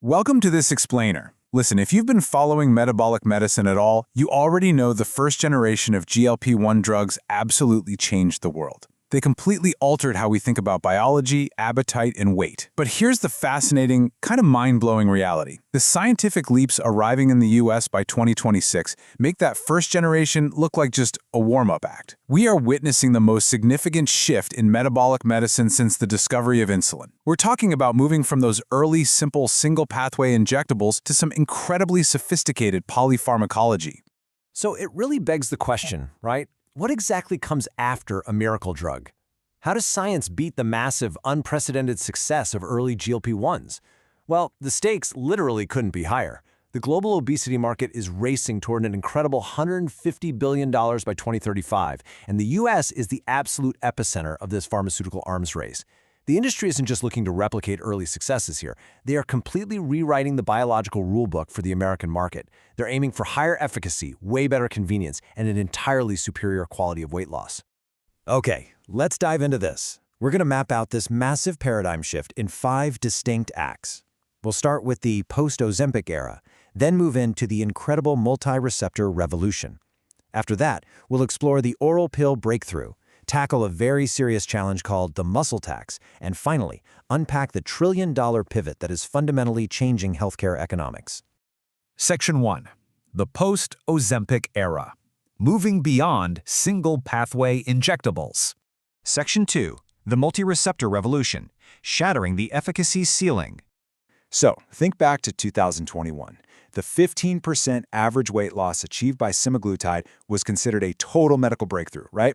Welcome to this explainer. Listen, if you've been following metabolic medicine at all, you already know the first generation of GLP-1 drugs absolutely changed the world. They completely altered how we think about biology, appetite, and weight. But here's the fascinating, kind of mind-blowing reality. The scientific leaps arriving in the US by 2026 make that first generation look like just a warm-up act. We are witnessing the most significant shift in metabolic medicine since the discovery of insulin. We're talking about moving from those early, simple, single-pathway injectables to some incredibly sophisticated polypharmacology. So it really begs the question, right? What exactly comes after a miracle drug? How does science beat the massive, unprecedented success of early GLP-1s? Well, the stakes literally couldn't be higher. The global obesity market is racing toward an incredible $150 billion by 2035, and the US is the absolute epicenter of this pharmaceutical arms race. The industry isn't just looking to replicate early successes here. They are completely rewriting the biological rulebook for the American market. They're aiming for higher efficacy, way better convenience, and an entirely superior quality of weight loss. Okay, let's dive into this. We're going to map out this massive paradigm shift in 5 distinct acts. We'll start with the post-Ozempic era, then move into the incredible multi-receptor revolution. After that, we'll explore the oral pill breakthrough, tackle a very serious challenge called the muscle tax, and finally, unpack the trillion-dollar pivot that is fundamentally changing healthcare economics. Section 1. The Post-Ozempic Era. Moving beyond single-pathway injectables. Section 2. The Multi-Receptor Revolution. Shattering the efficacy ceiling. So, think back to 2021. The 15% average weight loss achieved by semaglutide was considered a total medical breakthrough, right?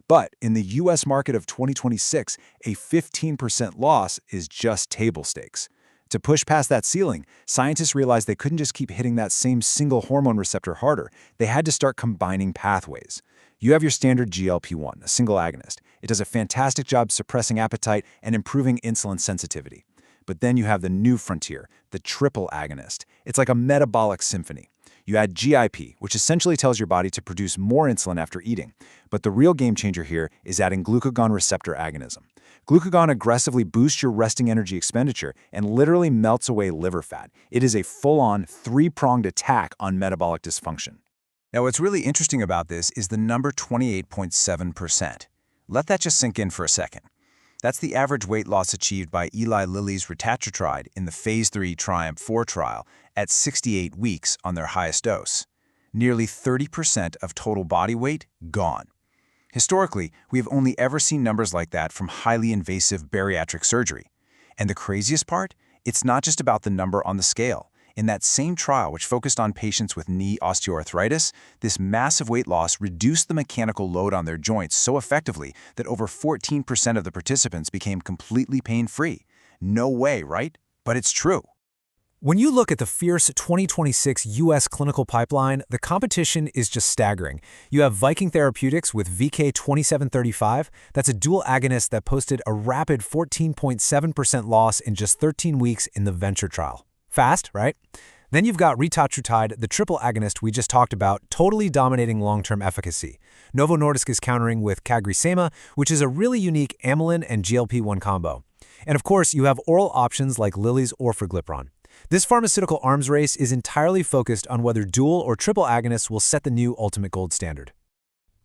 But in the US market of 2026, a 15% loss is just table stakes. To push past that ceiling, scientists realized they couldn't just keep hitting that same single hormone receptor harder. They had to start combining pathways. You have your standard GLP-1, a single agonist. It does a fantastic job suppressing appetite and improving insulin sensitivity. But then you have the new frontier, the triple agonist. It's like a metabolic symphony. You add GIP, which essentially tells your body to produce more insulin after eating. But the real game changer here is adding glucagon receptor agonism. Glucagon aggressively boosts your resting energy expenditure and literally melts away liver fat. It is a full-on, three-pronged attack on metabolic dysfunction. Now, what's really interesting about this is the number 28.7%. Let that just sink in for a second. That's the average weight loss achieved by Eli Lilly's Retatrutide in the Phase 3 TRIUMPH-4 trial at 68 weeks on their highest dose. Nearly 30% of total body weight gone. Historically, we have only ever seen numbers like that from highly invasive bariatric surgery. And the craziest part? It's not just about the number on the scale. In that same trial, which focused on patients with knee osteoarthritis, this massive weight loss reduced the mechanical load on their joints so effectively that over 14% of the participants became completely pain-free. No way, right? But it's true. When you look at the fierce 2026 U.S. clinical pipeline, the competition is just staggering. You have Viking Therapeutics with VK2735. That's a dual agonist that posted a rapid 14.7% loss in just 13 weeks in the Venture trial. Fast, right? Then you've got Retatrutide, the triple agonist we just talked about, totally dominating long-term efficacy. Novo Nordisk is countering with CagriSema, which is a really unique amylin and GLP-1 combo. And of course, you have oral options like Lilly's orforglipron. This pharmaceutical arms race is entirely focused on whether dual or triple agonists will set the new ultimate gold standard.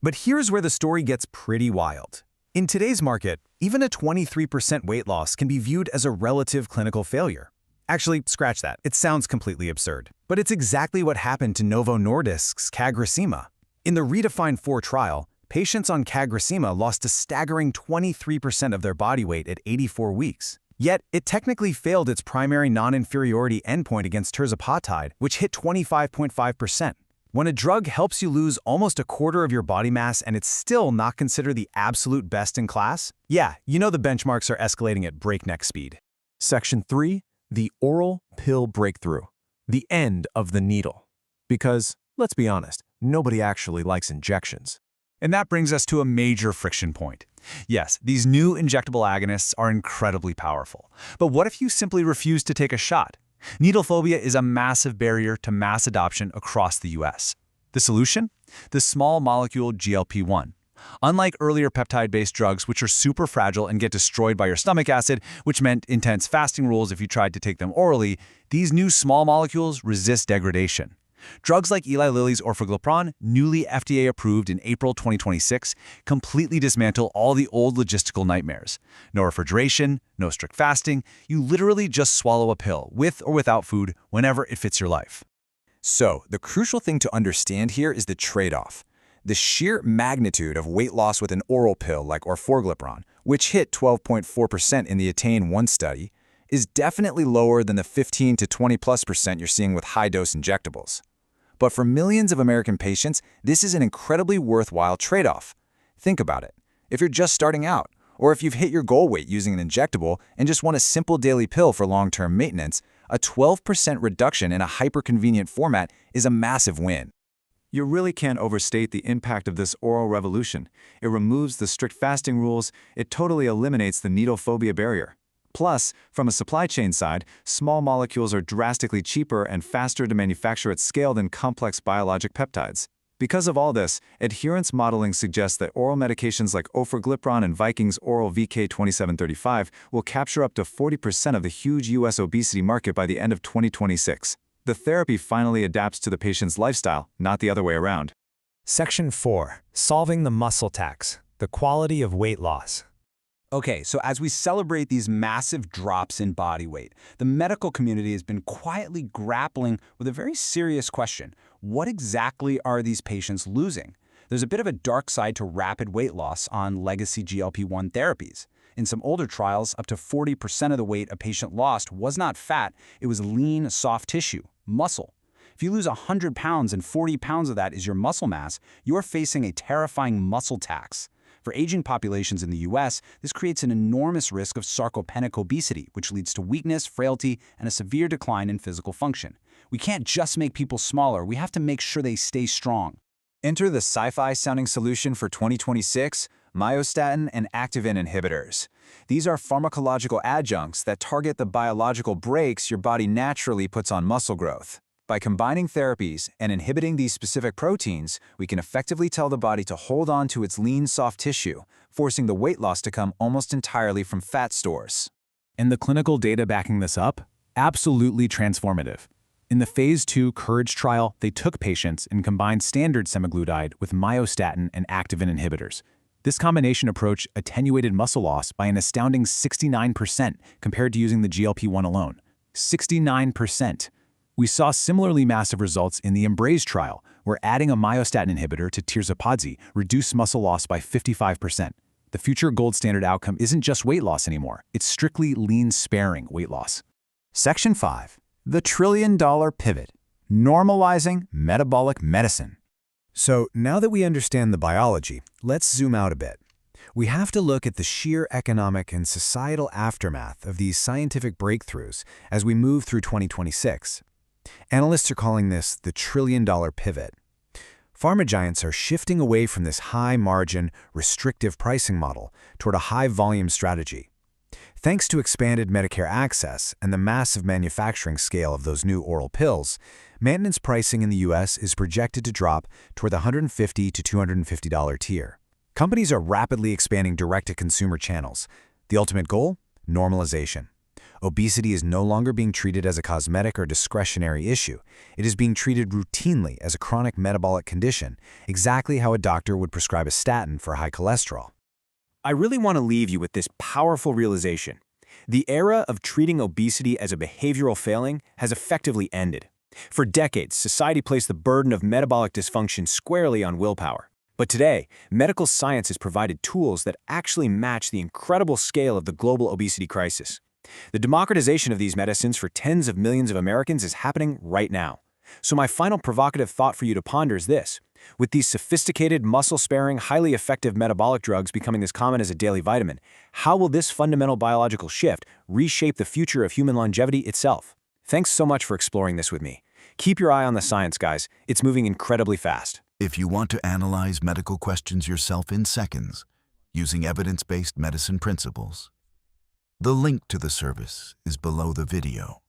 But here's where the story gets pretty wild. In today's market, even a 23% weight loss can be viewed as a relative clinical failure. Actually, scratch that. It sounds completely absurd. But it's exactly what happened to Novo Nordisk's CagriSema. In the REDEFINE 4 trial, patients on CagriSema lost a staggering 23% of their body weight at 84 weeks. Yet, it technically failed its primary non-inferiority endpoint against tirzepatide, which hit 25.5%. When a drug helps you lose almost a quarter of your body mass and it's still not considered the absolute best in class, yeah, you know the benchmarks are escalating at breakneck speed. Section 3. The oral pill breakthrough. The end of the needle. Because, let's be honest, nobody actually likes injections. And that brings us to a major friction point. Yes, these new injectable agonists are incredibly powerful. But what if you simply refuse to take a shot? Needle phobia is a massive barrier to mass adoption across the US. The solution? The small molecule GLP-1. Unlike earlier peptide-based drugs, which are super fragile and get destroyed by your stomach acid, which meant intense fasting rules if you tried to take them orally, these new small molecules resist degradation. Drugs like Eli Lilly's orforglipron, newly FDA approved in April 2026, completely dismantle all the old logistical nightmares. No refrigeration, no strict fasting, you literally just swallow a pill, with or without food, whenever it fits your life. So, the crucial thing to understand here is the trade-off. The sheer magnitude of weight loss with an oral pill like orforglipron, which hit 12.4% in the ATTAIN-1 study, is definitely lower than the 15 to 20+% you're seeing with high-dose injectables. But for millions of American patients, this is an incredibly worthwhile trade-off. Think about it. If you're just starting out, or if you've hit your goal weight using an injectable and just want a simple daily pill for long-term maintenance, a 12% reduction in a hyper-convenient format is a massive win. You really can't overstate the impact of this oral revolution. It removes the strict fasting rules, it totally eliminates the needle phobia barrier. Plus, from a supply chain side, small molecules are drastically cheaper and faster to manufacture at scale than complex biologic peptides. Because of all this, adherence modeling suggests that oral medications like orforglipron and Viking's oral VK2735 will capture up to 40% of the huge U.S. obesity market by the end of 2026. The therapy finally adapts to the patient's lifestyle, not the other way around. Section 4. Solving the muscle tax. The quality of weight loss. Okay, so as we celebrate these massive drops in body weight, the medical community has been quietly grappling with a very serious question. What exactly are these patients losing? There's a bit of a dark side to rapid weight loss on legacy GLP-1 therapies. In some older trials, up to 40% of the weight a patient lost was not fat, it was lean, soft tissue, muscle. If you lose 100 pounds and 40 pounds of that is your muscle mass, you're facing a terrifying muscle tax. For aging populations in the US, this creates an enormous risk of sarcopenic obesity, which leads to weakness, frailty, and a severe decline in physical function. We can't just make people smaller, we have to make sure they stay strong. Enter the sci-fi sounding solution for 2026, myostatin and activin inhibitors. These are pharmacological adjuncts that target the biological brakes your body naturally puts on muscle growth. By combining therapies and inhibiting these specific proteins, we can effectively tell the body to hold on to its lean, soft tissue, forcing the weight loss to come almost entirely from fat stores. And the clinical data backing this up? Absolutely transformative. In the Phase 2 COURAGE trial, they took patients and combined standard semaglutide with myostatin and activin inhibitors. This combination approach attenuated muscle loss by an astounding 69% compared to using the GLP-1 alone. 69%. We saw similarly massive results in the EMBRACE trial, where adding a myostatin inhibitor to tirzepatide reduced muscle loss by 55%. The future gold standard outcome isn't just weight loss anymore, it's strictly lean-sparing weight loss. Section 5. The trillion-dollar pivot. Normalizing metabolic medicine. So now that we understand the biology, let's zoom out a bit. We have to look at the sheer economic and societal aftermath of these scientific breakthroughs as we move through 2026. Analysts are calling this the trillion-dollar pivot. Pharma giants are shifting away from this high-margin, restrictive pricing model toward a high-volume strategy. Thanks to expanded Medicare access and the massive manufacturing scale of those new oral pills, maintenance pricing in the U.S. is projected to drop toward the $150 to $250 tier. Companies are rapidly expanding direct-to-consumer channels. The ultimate goal? Normalization. Obesity is no longer being treated as a cosmetic or discretionary issue. It is being treated routinely as a chronic metabolic condition, exactly how a doctor would prescribe a statin for high cholesterol. I really want to leave you with this powerful realization. The era of treating obesity as a behavioral failing has effectively ended. For decades, society placed the burden of metabolic dysfunction squarely on willpower. But today, medical science has provided tools that actually match the incredible scale of the global obesity crisis. The democratization of these medicines for tens of millions of Americans is happening right now. So my final provocative thought for you to ponder is this. With these sophisticated, muscle-sparing, highly effective metabolic drugs becoming as common as a daily vitamin, how will this fundamental biological shift reshape the future of human longevity itself? Thanks so much for exploring this with me. Keep your eye on the science, guys. It's moving incredibly fast. If you want to analyze medical questions yourself in seconds, using evidence-based medicine principles, the link to the service is below the video.